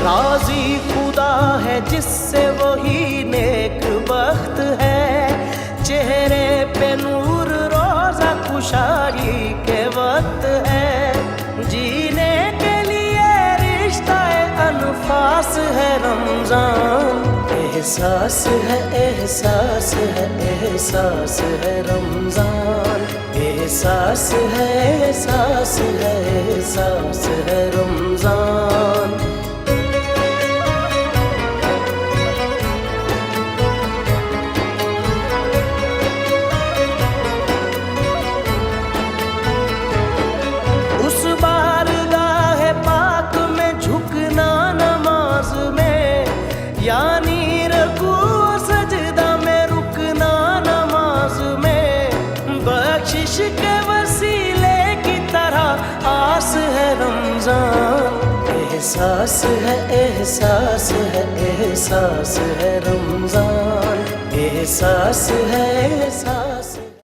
राजी खुदा है जिससे वही नेक बख्त है। चेहरे पे नूर रोजा खुशाई के वक्त है। जीने के लिए रिश्ता अनफास है रमजान। एहसास है एहसास है एहसास है रमजान। एहसास है एहसास है एहसास है रमजान। यानी रकू सजदा में रुकना नमाज में। बख्शिश के वसीले की तरह आस है रमजान। एहसास है एहसास है एहसास है रमजान। एहसास है एहसास